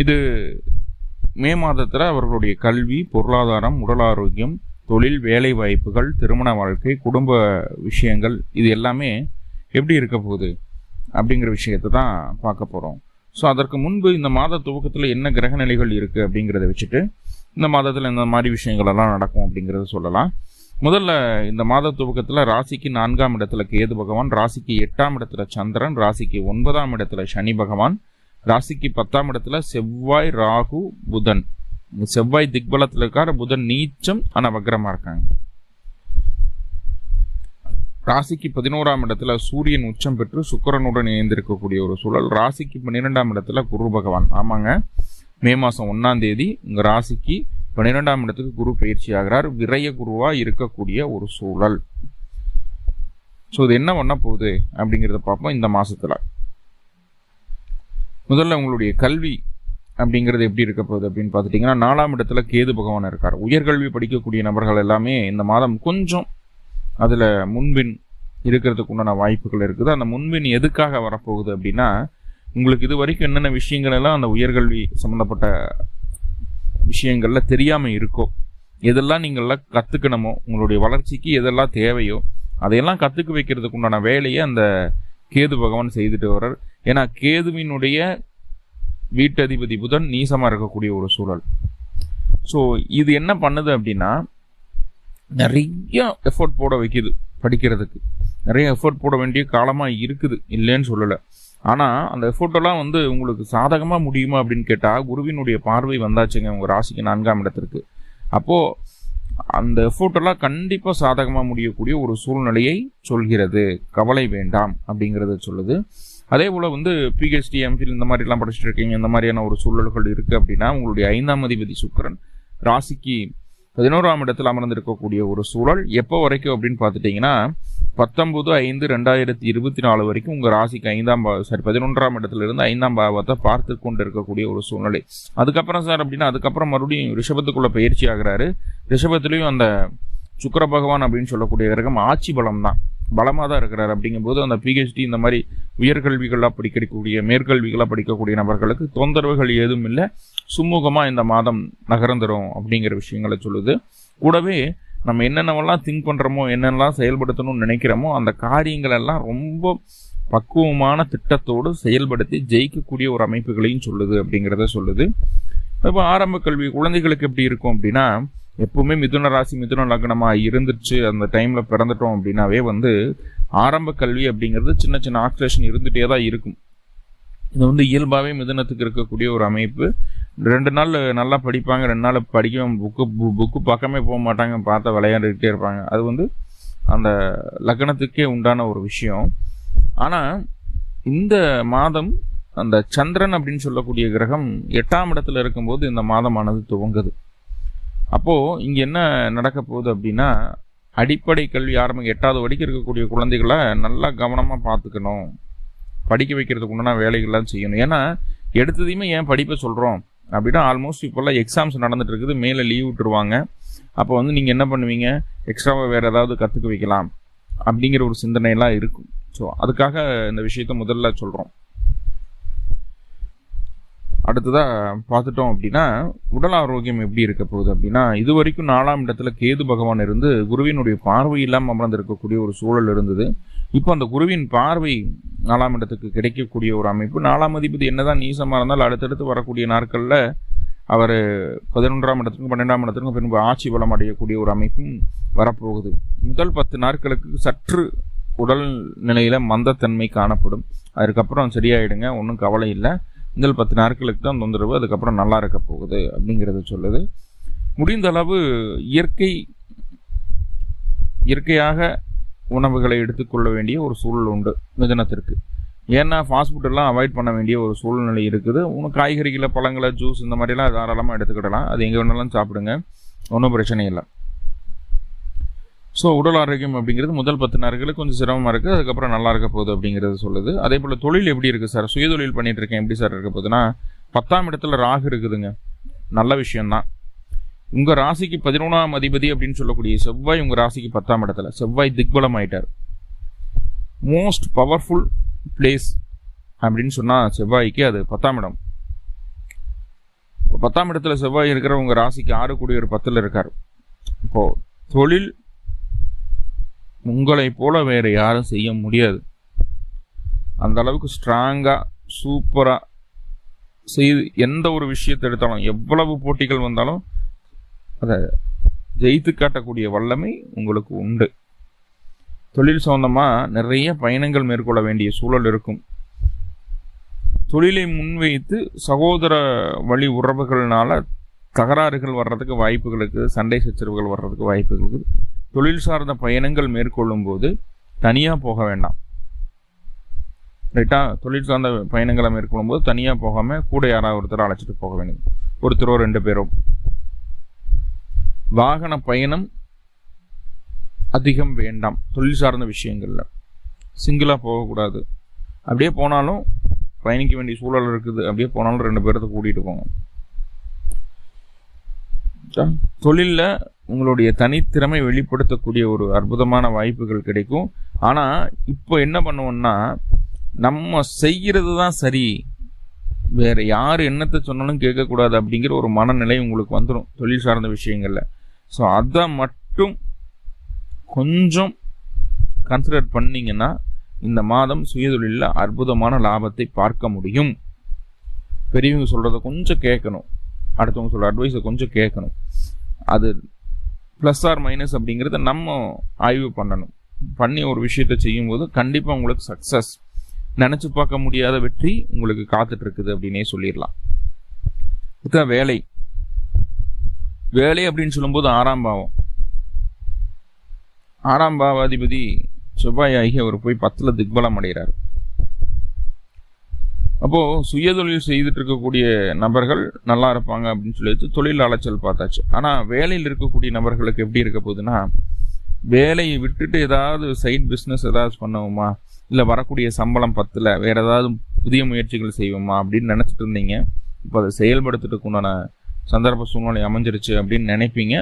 இது மே மாதத்தில் அவர்களுடைய கல்வி, பொருளாதாரம், உடல் ஆரோக்கியம், தொழில், வேலை வாய்ப்புகள், திருமண வாழ்க்கை, குடும்ப விஷயங்கள் இது எல்லாமே எப்படி இருக்க போகுது அப்படிங்கிற விஷயத்தை தான் பார்க்க போகிறோம். ஸோ அதற்கு முன்பு இந்த மாத துவக்கத்தில் என்ன கிரக நிலைகள் இருக்குது அப்படிங்கிறத வச்சுட்டு இந்த மாதத்தில் இந்த மாதிரி விஷயங்கள் எல்லாம் நடக்கும் அப்படிங்கிறத சொல்லலாம். முதல்ல இந்த மாத துவக்கத்தில் ராசிக்கு 4ஆம் இடத்துல கேது பகவான், ராசிக்கு 8ஆம் இடத்துல சந்திரன், ராசிக்கு 9ஆம் இடத்துல சனி பகவான், ராசிக்கு 10ஆம் இடத்துல செவ்வாய், ராகு, புதன். செவ்வாய் திக்பலத்தில் இருக்கார், புதன் நீச்சம் ஆனால் வக்ரமா இருக்காங்க. ராசிக்கு 11ஆம் இடத்துல சூரியன் உச்சம் பெற்று சுக்கிரனுடன் இணைந்திருக்கக்கூடிய ஒரு சூழல். ராசிக்கு 12ஆம் இடத்துல குரு பகவான். ஆமாங்க, மே மாதம் 1ஆம் தேதி உங்கள் ராசிக்கு 12ஆம் இடத்துக்கு குரு பயிற்சி ஆகிறார். விரய குருவா இருக்கக்கூடிய ஒரு சூழல். ஸோ இது என்ன பண்ண போகுது அப்படிங்கிறத பார்ப்போம். இந்த மாசத்துல முதல்ல உங்களுடைய கல்வி அப்படிங்கிறது எப்படி இருக்க போகுது அப்படின்னு பார்த்துட்டிங்கன்னா, 4ஆம் இடத்துல கேது பகவான் இருக்கார். உயர்கல்வி படிக்கக்கூடிய நபர்கள் எல்லாமே இந்த மாதம் கொஞ்சம் அதில் முன்பின் இருக்கிறதுக்கு உண்டான வாய்ப்புகள் இருக்குது. அந்த முன்பின் எதுக்காக வரப்போகுது அப்படின்னா, உங்களுக்கு இது வரைக்கும் என்னென்ன விஷயங்கள் எல்லாம் அந்த உயர்கல்வி சம்மந்தப்பட்ட விஷயங்கள்ல தெரியாமல் இருக்கோ, எதெல்லாம் நீங்கள்லாம் கற்றுக்கணுமோ, உங்களுடைய வளர்ச்சிக்கு எதெல்லாம் தேவையோ அதையெல்லாம் கற்றுக்க வைக்கிறதுக்கு உண்டான வேலையை அந்த கேது பகவான் செய்துட்டு வர்றார். ஏன்னா கேதுவினுடைய வீட்டதிபதி புதன் நீசமாக இருக்கக்கூடிய ஒரு சூழல். ஸோ இது என்ன பண்ணுது அப்படின்னா, நிறைய எஃபோர்ட் போட வைக்குது. படிக்கிறதுக்கு நிறைய எஃபோர்ட் போட வேண்டிய காலமாக இருக்குது, இல்லைன்னு சொல்லலை. ஆனால் அந்த எஃபோர்ட்டெல்லாம் உங்களுக்கு சாதகமாக முடியுமா அப்படின்னு கேட்டால், குருவினுடைய பார்வை வந்தாச்சுங்க உங்கள் ராசிக்கு 4ஆம் இடத்திற்கு. அப்போது அந்த எஃபோர்ட்டெல்லாம் கண்டிப்பாக சாதகமாக முடியக்கூடிய ஒரு சூழ்நிலையை சொல்கிறது. கவலை வேண்டாம் அப்படிங்கிறத சொல்லுது. அதே போல் பிஹெச்டி, எம்ஃபில் இந்த மாதிரிலாம் படிச்சுட்டு இருக்கீங்க, இந்த மாதிரியான ஒரு சூழல்கள் இருக்குது அப்படின்னா, உங்களுடைய 5ஆம் அதிபதி சுக்கிரன் ராசிக்கு 11ஆம் இடத்தில் அமர்ந்திருக்கக்கூடிய ஒரு சூழல். எப்போ வரைக்கும் அப்படின்னு பார்த்துட்டிங்கன்னா, 19/5/2024 வரைக்கும் உங்கள் ராசிக்கு 11ஆம் இடத்துல இருந்து 5ஆம் பாவத்தை பார்த்து கொண்டு இருக்கக்கூடிய ஒரு சூழ்நிலை. அதுக்கப்புறம் சார் அப்படின்னா, அதுக்கப்புறம் மறுபடியும் ரிஷபத்துக்குள்ள பயிற்சி ஆகிறாரு. ரிஷபத்துலேயும் அந்த சுக்கிர பகவான் அப்படின்னு சொல்லக்கூடிய கிரகம் ஆட்சி பலம் தான், பலமாக தான் இருக்கிறார். அப்படிங்கும்போது அந்த பிஹெச்டி இந்த மாதிரி உயர்கல்விகளாக படிக்கக்கூடிய, மேற்கல்விகளாக படிக்கக்கூடிய நபர்களுக்கு தொந்தரவுகள் ஏதும் இல்லை, சுமூகமாக இந்த மாதம் நகர்ந்துடும் அப்படிங்கிற விஷயங்களை சொல்லுது. கூடவே நம்ம என்னென்னவெல்லாம் திங்க் பண்ணுறோமோ, என்னென்னலாம் செயல்படுத்தணும்னு நினைக்கிறோமோ, அந்த காரியங்கள் எல்லாம் ரொம்ப பக்குவமான திட்டத்தோடு செயல்படுத்தி ஜெயிக்கக்கூடிய ஒரு அமைப்புகளையும் சொல்லுது அப்படிங்கிறத சொல்லுது. இப்போ ஆரம்ப கல்வி குழந்தைகளுக்கு எப்படி இருக்கும் அப்படின்னா, எப்பவுமே மிதுன ராசி, மிதுன லக்னமாக இருந்துச்சு அந்த டைமில் பிறந்துட்டோம் அப்படின்னாவே ஆரம்ப கல்வி அப்படிங்கிறது சின்ன சின்ன ஆக்சிலேஷன் இருந்துகிட்டே தான் இருக்கும். இது இயல்பாகவே மிதுனத்துக்கு இருக்கக்கூடிய ஒரு அமைப்பு. 2 நாள் நல்லா படிப்பாங்க, 2 நாள் படிக்க புக்கு பக்கமே போக மாட்டாங்க, பார்த்தா விளையாண்டுக்கிட்டே இருப்பாங்க. அது அந்த லக்னத்துக்கே உண்டான ஒரு விஷயம். ஆனால் இந்த மாதம் அந்த சந்திரன் அப்படின்னு சொல்லக்கூடிய கிரகம் 8ஆம் இடத்துல இருக்கும்போது இந்த மாதமானது துவங்குது. அப்போது இங்கே என்ன நடக்க போகுது அப்படின்னா, அடிப்படை கல்வி ஆரம்பம் 8வது வரைக்கும் இருக்கக்கூடிய குழந்தைகளை நல்லா கவனமாக பார்த்துக்கணும், படிக்க வைக்கிறதுக்கு உண்டான வேலைகள்லாம் செய்யணும். ஏன்னா எடுத்ததையுமே ஏன் படிப்பை சொல்கிறோம் அப்படின்னா, ஆல்மோஸ்ட் இப்போல்லாம் எக்ஸாம்ஸ் நடந்துட்டு இருக்குது, மேலே லீவ் விட்டுருவாங்க. அப்போ நீங்கள் என்ன பண்ணுவீங்க, எக்ஸ்ட்ராவாக வேறு ஏதாவது கற்றுக்க வைக்கலாம் அப்படிங்கிற ஒரு சிந்தனையெல்லாம் இருக்கும். ஸோ அதுக்காக இந்த விஷயத்த முதல்ல சொல்கிறோம். அடுத்ததாக பார்த்துட்டோம் அப்படின்னா, உடல் ஆரோக்கியம் எப்படி இருக்க போகுது அப்படின்னா, இது வரைக்கும் 4ஆம் இடத்துல கேது பகவான் இருந்து குருவினுடைய பார்வை இல்லாமல் அமர்ந்திருக்கக்கூடிய ஒரு சூழல் இருந்தது. இப்போ அந்த குருவின் பார்வை 4ஆம் இடத்துக்கு கிடைக்கக்கூடிய ஒரு அமைப்பு. 4ஆம் அதிபதி என்னதான் நீசமாக இருந்தால் அடுத்தடுத்து வரக்கூடிய நாட்களில் அவர் 11ஆம் இடத்துக்கும் 12ஆம் இடத்துக்கும் பின்பு ஆட்சி பலம் அடையக்கூடிய ஒரு அமைப்பும் வரப்போகுது. முதல் 10 நாட்களுக்கு சற்று உடல் நிலையில் மந்தத்தன்மை காணப்படும். அதுக்கப்புறம் சரியாயிடுங்க, ஒன்றும் கவலை இல்லை. முதல் 10 நாட்களுக்கு தான் தொந்தரவு, அதுக்கப்புறம் நல்லா இருக்க போகுது அப்படிங்கிறத சொல்லுது. முடிந்த அளவு இயற்கையாக உணவுகளை எடுத்துக்கொள்ள வேண்டிய ஒரு சூழல் உண்டு மிதுனத்திற்கு. ஏன்னா ஃபாஸ்ட் ஃபுட்டெல்லாம் அவாய்ட் பண்ண வேண்டிய ஒரு சூழ்நிலை இருக்குது. காய்கறிகளை, பழங்களை, ஜூஸ் இந்த மாதிரிலாம் தாராளமாக எடுத்துக்கிடலாம். அது எங்கே வேணாலும் சாப்பிடுங்க, ஒன்றும் பிரச்சனை இல்லை. ஸோ உடல் ஆரோக்கியம் அப்படிங்கிறது முதல் 10 நாட்களுக்கு கொஞ்சம் சிரமமாக இருக்குது, அதுக்கப்புறம் நல்லா இருக்க போகுது அப்படிங்கிறது சொல்லுது. அதே போல் தொழில் எப்படி இருக்குது சார், சுயதொழில் பண்ணிட்டு இருக்கேன், எப்படி சார் இருக்க போகுதுன்னா, 10ஆம் இடத்துல ராகு இருக்குதுங்க, நல்ல விஷயம்தான். உங்கள் ராசிக்கு 11ஆம் அதிபதி அப்படின்னு சொல்லக்கூடிய செவ்வாய் உங்கள் ராசிக்கு 10ஆம் இடத்துல, செவ்வாய் திக்பலம் ஆயிட்டார். மோஸ்ட் பவர்ஃபுல் பிளேஸ் அப்படின்னு சொன்னால் செவ்வாய்க்கு அது 10ஆம் இடம். 10ஆம் இடத்துல செவ்வாய் இருக்கிற உங்க ராசிக்கு 6 கூடிய ஒரு 10ல் இருக்கார். இப்போ தொழில் உங்களை போல வேற யாரும் செய்ய முடியாது. அந்த அளவுக்கு ஸ்ட்ராங்கா சூப்பரா செய்து எந்த ஒரு விஷயத்தை எடுத்தாலும் எவ்வளவு போட்டிகள் வந்தாலும் அதை ஜெயித்து காட்டக்கூடிய வல்லமை உங்களுக்கு உண்டு. தொழில் சம்பந்தமா நிறைய பயணங்கள் மேற்கொள்ள வேண்டிய சூழல் இருக்கும். தொழிலை முன்வைத்து சகோதர வழி உறவுகள்னால தகராறுகள் வர்றதுக்கு வாய்ப்புகள் இருக்குது, சண்டை சச்சரவுகள் வர்றதுக்கு வாய்ப்புகள் இருக்குது. தொழில் சார்ந்த பயணங்கள் மேற்கொள்ளும் போது தனியாக போக வேண்டாம். ரைட்டா? தொழில் சார்ந்த பயணங்களை மேற்கொள்ளும் போது தனியாக போகாமல் கூட யாராவது ஒருத்தர் அழைச்சிட்டு போக வேண்டும், ஒருத்தரோ 2 பேரோ. வாகன பயணம் அதிகம் வேண்டாம். தொழில் சார்ந்த விஷயங்கள்ல சிங்கிளாக போகக்கூடாது. அப்படியே போனாலும் பயணிக்க வேண்டிய சூழல் இருக்குது, அப்படியே போனாலும் 2 பேரத்தை கூட்டிகிட்டு போங்க. தொழிலில் உங்களுடைய தனித்திறமை வெளிப்படுத்தக்கூடிய ஒரு அற்புதமான வாய்ப்புகள் கிடைக்கும். ஆனால் இப்போ என்ன பண்ணுவோம்னா, நம்ம செய்கிறது தான் சரி, வேற யார் என்னத்தை சொன்னாலும் கேட்கக்கூடாது அப்படிங்கிற ஒரு மனநிலை உங்களுக்கு வந்துடும் தொழில் சார்ந்த விஷயங்கள்ல. ஸோ அதை மட்டும் கொஞ்சம் கன்சிடர் பண்ணீங்கன்னா இந்த மாதம் சுயதொழிலில் அற்புதமான லாபத்தை பார்க்க முடியும். பெரியவங்க சொல்கிறத கொஞ்சம் கேட்கணும், அடுத்தவங்க சொல்கிற அட்வைஸை கொஞ்சம் கேட்கணும். அது ப்ளஸ் ஆர் மைனஸ் அப்படிங்கிறத நம்ம ஆய்வு பண்ணணும். பண்ணி ஒரு விஷயத்தை செய்யும்போது கண்டிப்பாக உங்களுக்கு சக்ஸஸ், நினச்சி பார்க்க முடியாத வெற்றி உங்களுக்கு காத்துட்டு இருக்குது அப்படின்னே சொல்லிடலாம். இதுதான் வேலை. வேலை அப்படின்னு சொல்லும்போது 6ஆம் பாவம், 6ஆம் பாவாதிபதி செவ்வாய் ஆகி அவர் போய் 10ல் திக்பலம் அடைகிறார். அப்போது சுயதொழில் செய்துட்டு இருக்கக்கூடிய நபர்கள் நல்லா இருப்பாங்க அப்படின்னு சொல்லிட்டு தொழில் அலைச்சல் பார்த்தாச்சு. ஆனால் வேலையில் இருக்கக்கூடிய நபர்களுக்கு எப்படி இருக்க போகுதுன்னா, வேலையை விட்டுட்டு ஏதாவது சைட் பிஸ்னஸ் ஏதாவது பண்ணுவோமா, இல்லை வரக்கூடிய சம்பளம் 10ல் வேறு ஏதாவது புதிய முயற்சிகள் செய்வோமா அப்படின்னு நினச்சிட்டு இருந்தீங்க. இப்போ அதை செயல்படுத்துறதுக்கு உண்டான சந்தர்ப்ப சூழ்நிலை அமைஞ்சிருச்சு அப்படின்னு நினைப்பீங்க.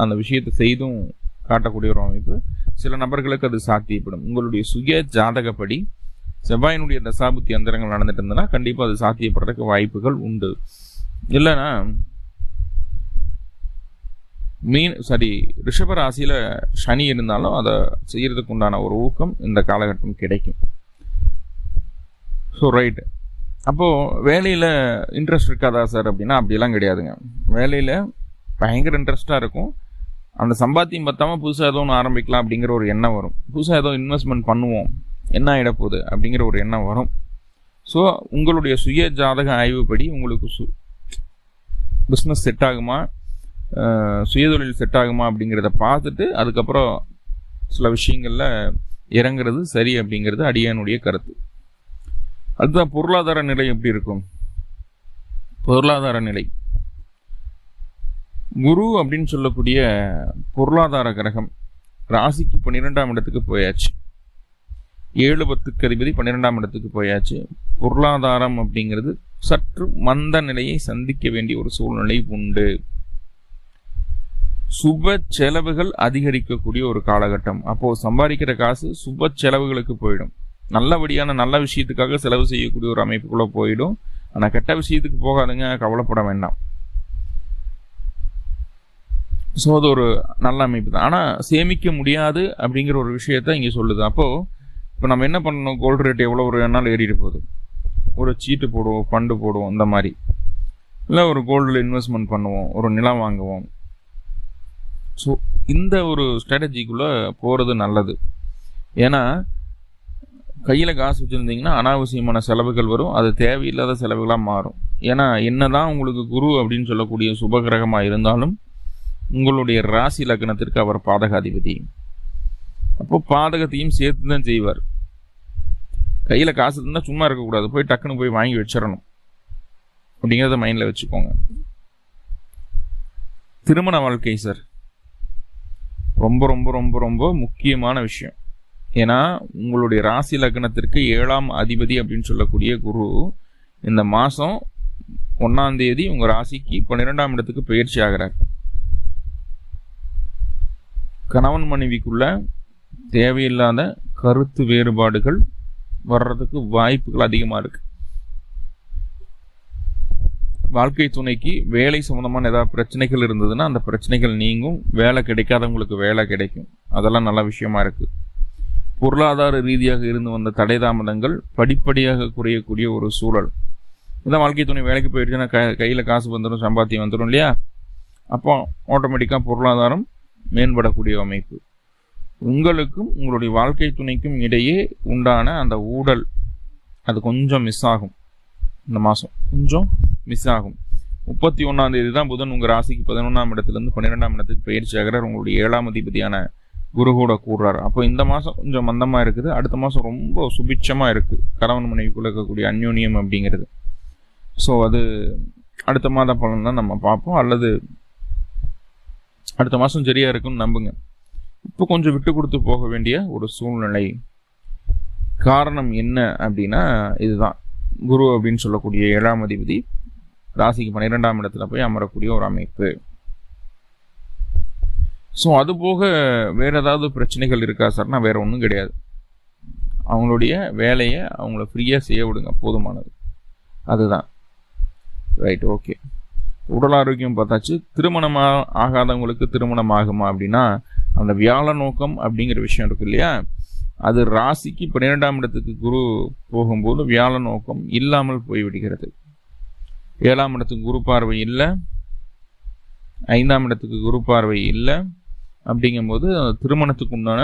அந்த விஷயத்தை செய்தும் காட்டக்கூடிய ஒரு அமைப்பு. சில நபர்களுக்கு அது சாத்தியப்படும். உங்களுடைய சுய ஜாதகப்படி செவ்வாயினுடைய தசாபுத்தி அந்தரங்கள் நடந்துட்டு இருந்ததுன்னா கண்டிப்பாக அது சாத்தியப்படுறதுக்கு வாய்ப்புகள் உண்டு. இல்லைன்னா ரிஷப ராசியில சனி இருந்தாலும் அதை செய்யறதுக்கு உண்டான ஒரு ஊக்கம் இந்த காலகட்டம் கிடைக்கும். So right. அப்போது வேலையில் இன்ட்ரெஸ்ட் இருக்காதா சார் அப்படின்னா அப்படிலாம் கிடையாதுங்க. வேலையில் பயங்கர இன்ட்ரெஸ்டாக இருக்கும். அந்த சம்பாத்தியம் பத்தாமல் புதுசாக ஏதோ ஒன்று ஆரம்பிக்கலாம் அப்படிங்கிற ஒரு எண்ணம் வரும். புதுசாக ஏதோ இன்வெஸ்ட்மெண்ட் பண்ணுவோம், என்ன ஆகிடப்போகுது அப்படிங்கிற ஒரு எண்ணம் வரும். ஸோ உங்களுடைய சுய ஜாதக ஆய்வுப்படி உங்களுக்கு பிஸ்னஸ் செட் ஆகுமா, சுயதொழில் செட் ஆகுமா அப்படிங்கிறத பார்த்துட்டு அதுக்கப்புறம் சில விஷயங்களில் இறங்குறது சரி அப்படிங்கிறது அடியானுடைய கருத்து. அதுதான் பொருளாதார நிலை எப்படி இருக்கும். பொருளாதார நிலை, குரு அப்படின்னு சொல்லக்கூடிய பொருளாதார கிரகம் ராசிக்கு 12ஆம் இடத்துக்கு போயாச்சு. 7-10 அதிபதி 12ஆம் இடத்துக்கு போயாச்சு. பொருளாதாரம் அப்படிங்கிறது சற்று மந்த நிலையை சந்திக்க வேண்டிய ஒரு சூழ்நிலை உண்டு. சுப செலவுகள் அதிகரிக்கக்கூடிய ஒரு காலகட்டம். அப்போ சம்பாதிக்கிற காசு சுப செலவுகளுக்கு போயிடும். நல்லபடியான நல்ல விஷயத்துக்காக செலவு செய்யக்கூடிய ஒரு அமைப்புக்குள்ள போயிடும். ஆனால் கெட்ட விஷயத்துக்கு போகாதுங்க, கவலைப்பட வேண்டாம். ஸோ அது ஒரு நல்ல அமைப்பு தான். ஆனால் சேமிக்க முடியாது அப்படிங்கிற ஒரு விஷயத்த இங்கே சொல்லுது. அப்போது இப்போ நம்ம என்ன பண்ணணும், கோல்டு ரேட் எவ்வளோ ஒரு நாள் ஏறிட்டு போகுது, ஒரு சீட்டு போடுவோம், ஃபண்டு போடுவோம், இந்த மாதிரி இல்லை ஒரு கோல்டில் இன்வெஸ்ட்மெண்ட் பண்ணுவோம், ஒரு நிலம் வாங்குவோம். ஸோ இந்த ஒரு ஸ்ட்ராட்டஜிக்குள்ளே போகிறது நல்லது. ஏன்னா கையில் காசு வச்சுருந்தீங்கன்னா அனாவசியமான செலவுகள் வரும், அது தேவையில்லாத செலவுகளாக மாறும். ஏன்னா என்னதான் உங்களுக்கு குரு அப்படின்னு சொல்லக்கூடிய சுபகிரகமாக இருந்தாலும் உங்களுடைய ராசி லக்னத்திற்கு அவர் பாதகாதிபதி. அப்போ பாதகத்தையும் சேர்த்து தான் செய்வார். கையில் காசு இருந்தால் சும்மா இருக்கக்கூடாது, போய் டக்குன்னு போய் வாங்கி வச்சிடணும் அப்படிங்கிறத மைண்டில் வச்சுக்கோங்க. திருமண வாழ்க்கை சார் ரொம்ப ரொம்ப ரொம்ப ரொம்ப முக்கியமான விஷயம். ஏன்னா உங்களுடைய ராசி லக்னத்திற்கு 7ஆம் அதிபதி அப்படின்னு சொல்லக்கூடிய குரு இந்த மாதம் 1ஆம் தேதி உங்கள் ராசிக்கு 12ஆம் இடத்துக்கு பயிற்சி ஆகிறார். கணவன் மனைவிக்குள்ள தேவையில்லாத கருத்து வேறுபாடுகள் வர்றதுக்கு வாய்ப்புகள் அதிகமாக இருக்கு. வாழ்க்கை துணைக்கு வேலை சம்பந்தமான ஏதாவது பிரச்சனைகள் இருந்ததுன்னா அந்த பிரச்சனைகள் நீங்கும். வேலை கிடைக்காதவங்களுக்கு வேலை கிடைக்கும். அதெல்லாம் நல்ல விஷயமா இருக்கு. பொருளாதார ரீதியாக இருந்து வந்த தடை தாமதங்கள் படிப்படியாக குறையக்கூடிய ஒரு சூழல். இதான் வாழ்க்கை துணை வேலைக்கு போயிடுச்சுன்னா கையில் காசு வந்துடும், சம்பாத்தியம் வந்துடும் இல்லையா? அப்போ ஆட்டோமேட்டிக்காக பொருளாதாரம் மேம்படக்கூடிய அமைப்பு. உங்களுக்கும் உங்களுடைய வாழ்க்கை துணைக்கும் இடையே உண்டான அந்த ஊடல் அது கொஞ்சம் மிஸ் ஆகும். இந்த மாதம் கொஞ்சம் மிஸ் ஆகும். 31ஆம் தேதி தான் புதன் உங்கள் ராசிக்கு 11ஆம் இடத்துலேருந்து 12ஆம் இடத்துக்கு பயிற்சி ஆகிறார். உங்களுடைய 7ஆம் அதிபதியான குரு கூட கூடுறாரு. அப்போ இந்த மாதம் கொஞ்சம் மந்தமாக இருக்குது. அடுத்த மாதம் ரொம்ப சுபிட்சமாக இருக்குது. கணவன் மனைவிக்குள்ள இருக்கக்கூடிய அந்யோன்யம் அப்படிங்கிறது. ஸோ அது அடுத்த மாத பலன் தான் நம்ம பார்ப்போம். அல்லது அடுத்த மாதம் சரியாக இருக்குன்னு நம்புங்க. இப்போ கொஞ்சம் விட்டு கொடுத்து போக வேண்டிய ஒரு சூழ்நிலை. காரணம் என்ன அப்படின்னா இதுதான். குரு அப்படின்னு சொல்லக்கூடிய 7ஆம் அதிபதி ராசிக்கு 12ஆம் இடத்துல போய் அமரக்கூடிய ஒரு அமைப்பு. ஸோ அது போக வேற ஏதாவது பிரச்சனைகள் இருக்கா சார்னா வேற ஒன்றும் கிடையாது. அவங்களுடைய வேலையை அவங்கள ஃப்ரீயாக செய்ய விடுங்க, போதுமானது. அதுதான் ரைட். ஓகே, உடல் ஆரோக்கியம் பார்த்தாச்சு. திருமணமாக ஆகாதவங்களுக்கு திருமணம் ஆகுமா அப்படின்னா அந்த வியாழ நோக்கம் அப்படிங்கிற விஷயம் இருக்கு இல்லையா? அது ராசிக்கு 12ஆம் இடத்துக்கு குரு போகும்போது வியாழ நோக்கம் இல்லாமல் போய்விடுகிறது. 7ஆம் இடத்துக்கு குரு பார்வை இல்லை, 5ஆம் இடத்துக்கு குரு பார்வை இல்லை. அப்படிங்கும்போது திருமணத்துக்கு உண்டான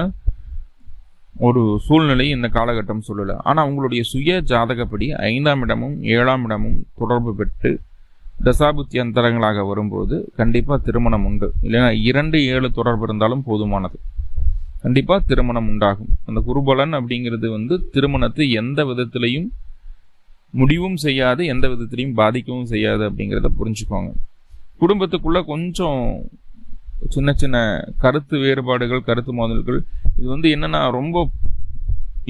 ஒரு சூழ்நிலை இந்த காலகட்டம் சொல்லலை. ஆனால் உங்களுடைய சுய ஜாதகப்படி 5ஆம் இடமும் 7ஆம் இடமும் தொடர்பு பெற்று தசாபுத்தி அந்தரங்களாக வரும்போது கண்டிப்பாக திருமணம் உண்டு. இல்லைன்னா 2-7 தொடர்பு இருந்தாலும் போதுமானது. கண்டிப்பாக திருமணம் உண்டாகும். அந்த குருபலன் அப்படிங்கிறது திருமணத்தை எந்த விதத்திலையும் முடிவும் செய்யாது, எந்த விதத்திலையும் பாதிக்கவும் செய்யாது அப்படிங்கிறத புரிஞ்சுக்கோங்க. குடும்பத்துக்குள்ள கொஞ்சம் சின்ன சின்ன கருத்து வேறுபாடுகள், கருத்து மோதல்கள், இது என்னன்னா ரொம்ப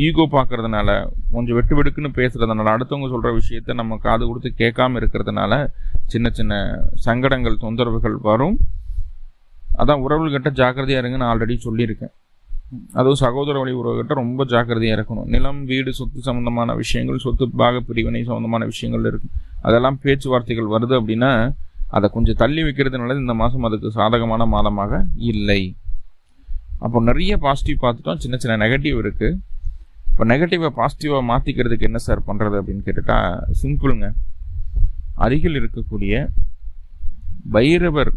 ஈகோ பார்க்கறதுனால, கொஞ்சம் வெட்டு வெடுக்குன்னு பேசுறதுனால, அடுத்தவங்க சொல்ற விஷயத்த நம்ம காது கொடுத்து கேட்காம இருக்கிறதுனால சின்ன சின்ன சங்கடங்கள், தொந்தரவுகள் வரும். அதான் உறவுகிட்ட ஜாக்கிரதையா இருங்கன்னு ஆல்ரெடி சொல்லியிருக்கேன். அதுவும் சகோதர வழி உறவுகிட்ட ரொம்ப ஜாக்கிரதையா இருக்கணும். நிலம், வீடு, சொத்து சம்பந்தமான விஷயங்கள், சொத்து பாக பிரிவினை சம்பந்தமான விஷயங்கள் இருக்கு. அதெல்லாம் பேச்சுவார்த்தைகள் வருது அப்படின்னா அதை கொஞ்சம் தள்ளி வைக்கிறதுனால இந்த மாதம் அதுக்கு சாதகமான மாதமாக இல்லை. அப்போ நிறைய பாசிட்டிவ் பார்த்துட்டோம், சின்ன சின்ன நெகட்டிவ் இருக்கு. இப்போ நெகட்டிவை பாசிட்டிவாக மாற்றிக்கிறதுக்கு என்ன சார் பண்ணுறது அப்படின்னு கேட்டுட்டா சிம்பிளுங்க. அருகில் இருக்கக்கூடிய பைரவர்